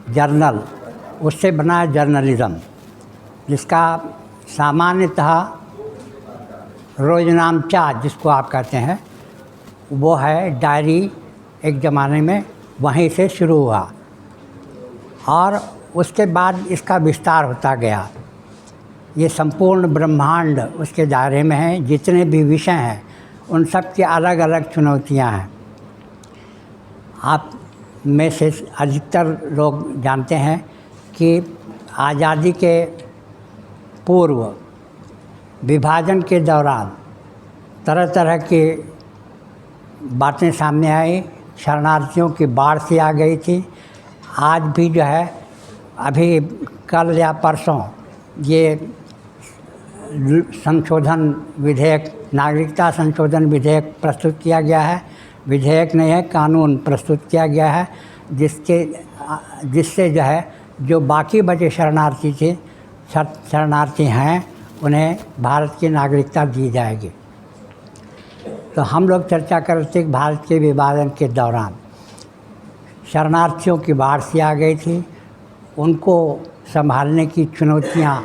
Journal, उससे बना है जर्नलिज़म, जिसका सामान्यतः रोज़नामचा जिसको आप कहते हैं, वो है डायरी। एक ज़माने में वहीं से शुरू हुआ और उसके बाद इसका विस्तार होता गया। ये संपूर्ण ब्रह्मांड उसके दायरे में है। जितने भी विषय हैं उन सब की अलग अलग चुनौतियां हैं। आप में से अधिकतर लोग जानते हैं कि आज़ादी के पूर्व विभाजन के दौरान तरह तरह की बातें सामने आई। शरणार्थियों की बाढ़ सी आ गई थी। आज भी जो है, अभी कल या परसों ये संशोधन विधेयक, नागरिकता संशोधन विधेयक प्रस्तुत किया गया है। विधेयक नहीं है, कानून प्रस्तुत किया गया है, जिससे जो है जो बाकी बचे शरणार्थी हैं उन्हें भारत की नागरिकता दी जाएगी। तो हम लोग चर्चा कर रहे थे कि भारत के विभाजन के दौरान शरणार्थियों की बाढ़ सी आ गई थी। उनको संभालने की चुनौतियां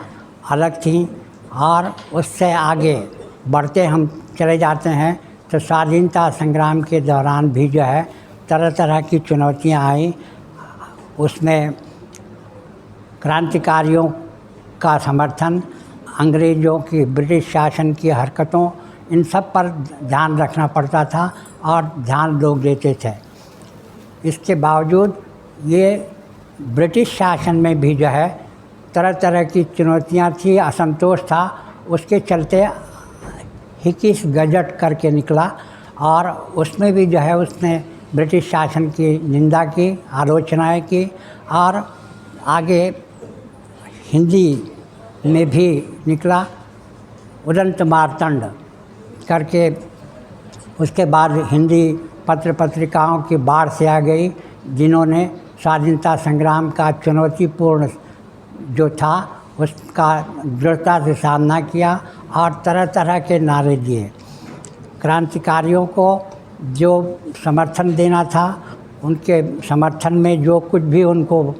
अलग थीं और उससे आगे बढ़ते हम चले जाते हैं तो स्वाधीनता संग्राम के दौरान भी जो है तरह तरह की चुनौतियां आई। उसमें क्रांतिकारियों का समर्थन, अंग्रेज़ों की, ब्रिटिश शासन की हरकतों, इन सब पर ध्यान रखना पड़ता था और ध्यान लोग देते थे। इसके बावजूद ये ब्रिटिश शासन में भी जो है तरह तरह की चुनौतियां थी, असंतोष था। उसके चलते हिकिस गजट करके निकला और उसमें भी जो है उसने ब्रिटिश शासन की निंदा की, आलोचनाएं की और आगे हिंदी में भी निकला उदंत मार्तंड करके। उसके बाद हिंदी पत्र पत्रिकाओं की बाढ़ से आ गई, जिन्होंने स्वाधीनता संग्राम का चुनौतीपूर्ण जो था उसका दृढ़ता से सामना किया और तरह तरह के नारे दिए। क्रांतिकारियों को जो समर्थन देना था, उनके समर्थन में जो कुछ भी उनको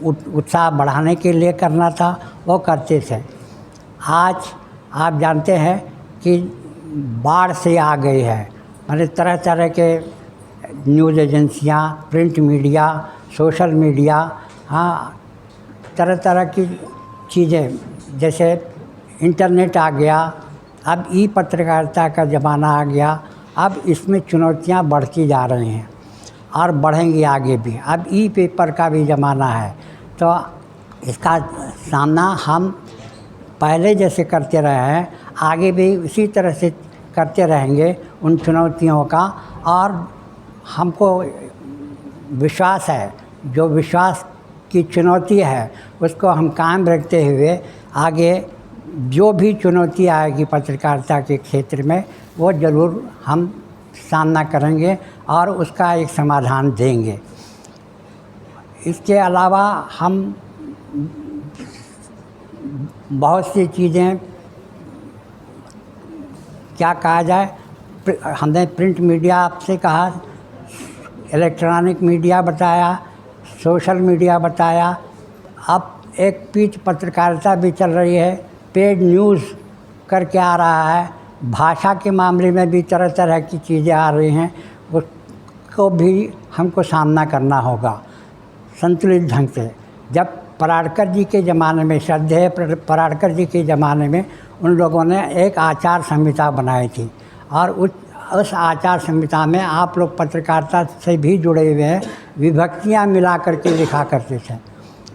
उत्साह बढ़ाने के लिए करना था वो करते थे। आज आप जानते हैं कि बाढ़ से आ गई है, मतलब तरह तरह के न्यूज़ एजेंसियाँ, प्रिंट मीडिया, सोशल मीडिया, हाँ, तरह तरह की चीज़ें, जैसे इंटरनेट आ गया, अब ई पत्रकारिता का ज़माना आ गया। अब इसमें चुनौतियां बढ़ती जा रही हैं और बढ़ेंगी आगे भी। अब ई पेपर का भी ज़माना है, तो इसका सामना हम पहले जैसे करते रहे हैं, आगे भी उसी तरह से करते रहेंगे उन चुनौतियों का। और हमको विश्वास है, जो विश्वास की चुनौती है उसको हम कायम रखते हुए आगे जो भी चुनौती आएगी पत्रकारिता के क्षेत्र में, वो ज़रूर हम सामना करेंगे और उसका एक समाधान देंगे। इसके अलावा हम बहुत सी चीज़ें, क्या कहा जाए, हमने प्रिंट मीडिया आपसे कहा, इलेक्ट्रॉनिक मीडिया बताया, सोशल मीडिया बताया, अब एक पीठ पत्रकारिता भी चल रही है, पेड न्यूज़ करके आ रहा है। भाषा के मामले में भी तरह तरह की चीज़ें आ रही हैं, उसको भी हमको सामना करना होगा संतुलित ढंग से। जब पराड़कर जी के ज़माने में, श्रद्धेय पराड़कर जी के ज़माने में उन लोगों ने एक आचार संहिता बनाई थी और उस आचार संहिता में आप लोग पत्रकारिता से भी जुड़े हुए हैं, विभक्तियाँ मिला करके लिखा करते थे।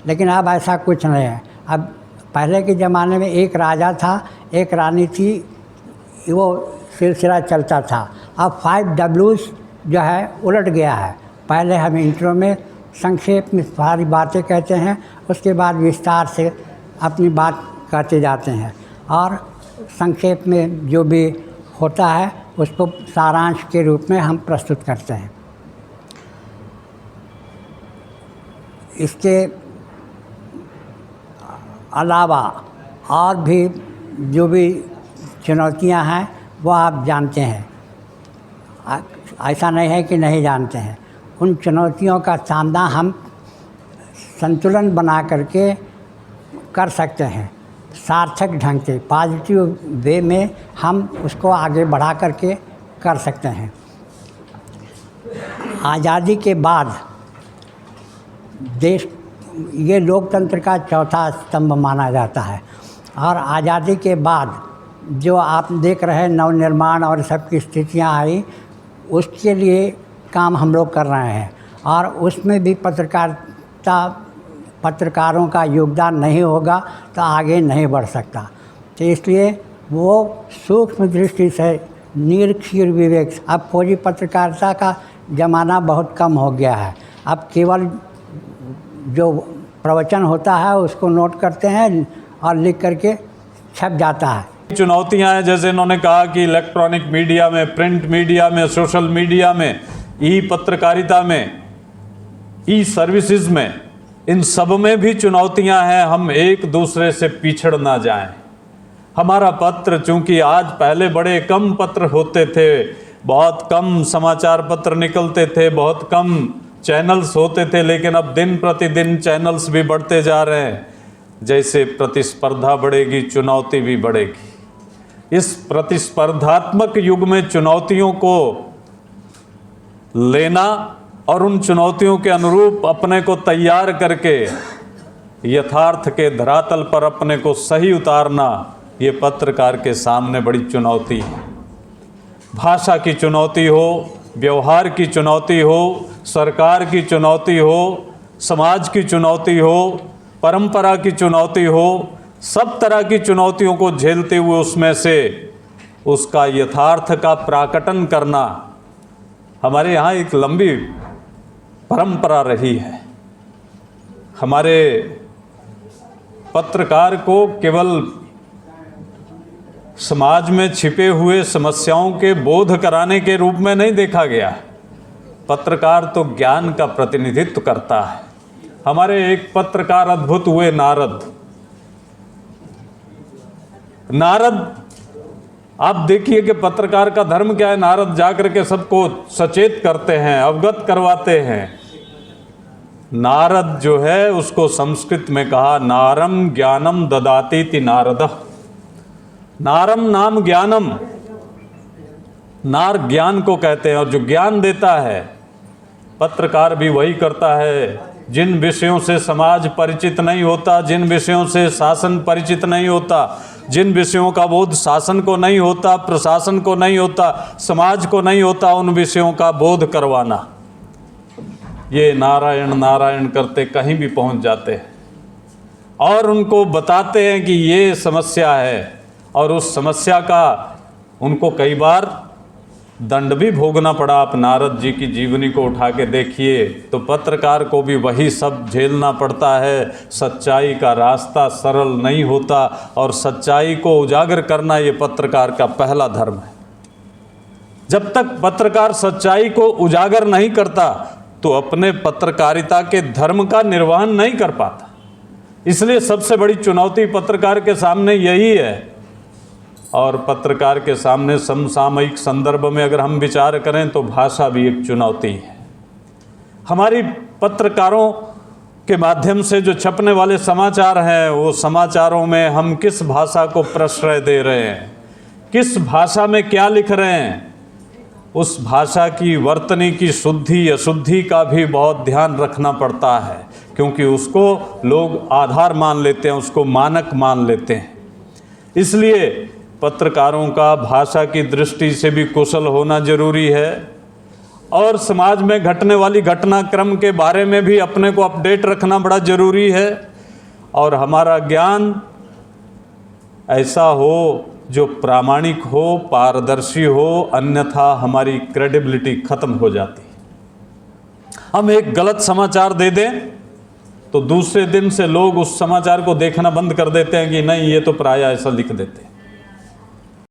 लेकिन अब ऐसा कुछ नहीं है। अब पहले के ज़माने में एक राजा था, एक रानी थी, वो सिलसिला चलता था। अब 5 Ws जो है उलट गया है। पहले हम इंट्रो में संक्षेप में सारी बातें कहते हैं, उसके बाद विस्तार से अपनी बात कहते जाते हैं और संक्षेप में जो भी होता है उसको सारांश के रूप में हम प्रस्तुत करते हैं। इसके अलावा और भी जो भी चुनौतियां हैं वो आप जानते हैं, ऐसा नहीं है कि नहीं जानते हैं। उन चुनौतियों का सामना हम संतुलन बना करके कर सकते हैं, सार्थक ढंग से पॉजिटिव वे में हम उसको आगे बढ़ा करके कर सकते हैं। आज़ादी के बाद देश ये लोकतंत्र का चौथा स्तंभ माना जाता है, और आज़ादी के बाद जो आप देख रहे हैं नवनिर्माण और सबकी स्थितियाँ आई, उसके लिए काम हम लोग कर रहे हैं, और उसमें भी पत्रकारों का योगदान नहीं होगा तो आगे नहीं बढ़ सकता। तो इसलिए वो सूक्ष्म दृष्टि से निरीक्षण विवेक, अब फौजी पत्रकारिता का ज़माना बहुत कम हो गया है। अब केवल जो प्रवचन होता है उसको नोट करते हैं और लिख करके छप जाता है। चुनौतियां हैं, जैसे इन्होंने कहा कि इलेक्ट्रॉनिक मीडिया में, प्रिंट मीडिया में, सोशल मीडिया में, ई पत्रकारिता में, ई सर्विसेज में, इन सब में भी चुनौतियां हैं। हम एक दूसरे से पिछड़ ना जाएं। हमारा पत्र, चूंकि आज पहले बड़े कम पत्र होते थे, बहुत कम समाचार पत्र निकलते थे, बहुत कम चैनल्स होते थे, लेकिन अब दिन प्रतिदिन चैनल्स भी बढ़ते जा रहे हैं। जैसे प्रतिस्पर्धा बढ़ेगी, चुनौती भी बढ़ेगी। इस प्रतिस्पर्धात्मक युग में चुनौतियों को लेना और उन चुनौतियों के अनुरूप अपने को तैयार करके यथार्थ के धरातल पर अपने को सही उतारना, ये पत्रकार के सामने बड़ी चुनौती है। भाषा की चुनौती हो, व्यवहार की चुनौती हो, सरकार की चुनौती हो, समाज की चुनौती हो, परंपरा की चुनौती हो, सब तरह की चुनौतियों को झेलते हुए उसमें से उसका यथार्थ का प्राकटन करना हमारे यहाँ एक लंबी परंपरा रही है। हमारे पत्रकार को केवल समाज में छिपे हुए समस्याओं के बोध कराने के रूप में नहीं देखा गया। पत्रकार तो ज्ञान का प्रतिनिधित्व करता है। हमारे एक पत्रकार अद्भुत हुए, नारद। आप देखिए कि पत्रकार का धर्म क्या है। नारद जाकर के सबको सचेत करते हैं, अवगत करवाते हैं। नारद जो है उसको संस्कृत में कहा नारम ज्ञानम ददातीति नारदः। नारम नाम ज्ञानम, नार ज्ञान को कहते हैं, और जो ज्ञान देता है पत्रकार भी वही करता है। जिन विषयों से समाज परिचित नहीं होता, जिन विषयों से शासन परिचित नहीं होता, जिन विषयों का बोध शासन को नहीं होता, प्रशासन को नहीं होता, समाज को नहीं होता, उन विषयों का बोध करवाना, ये नारायण नारायण करते कहीं भी पहुंच जाते हैं और उनको बताते हैं कि ये समस्या है, और उस समस्या का उनको कई बार दंड भी भोगना पड़ा। आप नारद जी की जीवनी को उठा के देखिए तो पत्रकार को भी वही सब झेलना पड़ता है। सच्चाई का रास्ता सरल नहीं होता, और सच्चाई को उजागर करना ये पत्रकार का पहला धर्म है। जब तक पत्रकार सच्चाई को उजागर नहीं करता तो अपने पत्रकारिता के धर्म का निर्वहन नहीं कर पाता। इसलिए सबसे बड़ी चुनौती पत्रकार के सामने यही है। और पत्रकार के सामने समसामयिक संदर्भ में अगर हम विचार करें तो भाषा भी एक चुनौती है। हमारी पत्रकारों के माध्यम से जो छपने वाले समाचार हैं, वो समाचारों में हम किस भाषा को प्रश्रय दे रहे हैं, किस भाषा में क्या लिख रहे हैं, उस भाषा की वर्तनी की शुद्धि अशुद्धि का भी बहुत ध्यान रखना पड़ता है, क्योंकि उसको लोग आधार मान लेते हैं, उसको मानक मान लेते हैं। इसलिए पत्रकारों का भाषा की दृष्टि से भी कुशल होना जरूरी है, और समाज में घटने वाली घटनाक्रम के बारे में भी अपने को अपडेट रखना बड़ा जरूरी है। और हमारा ज्ञान ऐसा हो जो प्रामाणिक हो, पारदर्शी हो, अन्यथा हमारी क्रेडिबिलिटी खत्म हो जाती है। हम एक गलत समाचार दे दें तो दूसरे दिन से लोग उस समाचार को देखना बंद कर देते हैं कि नहीं, ये तो प्रायः ऐसा लिख देते हैं।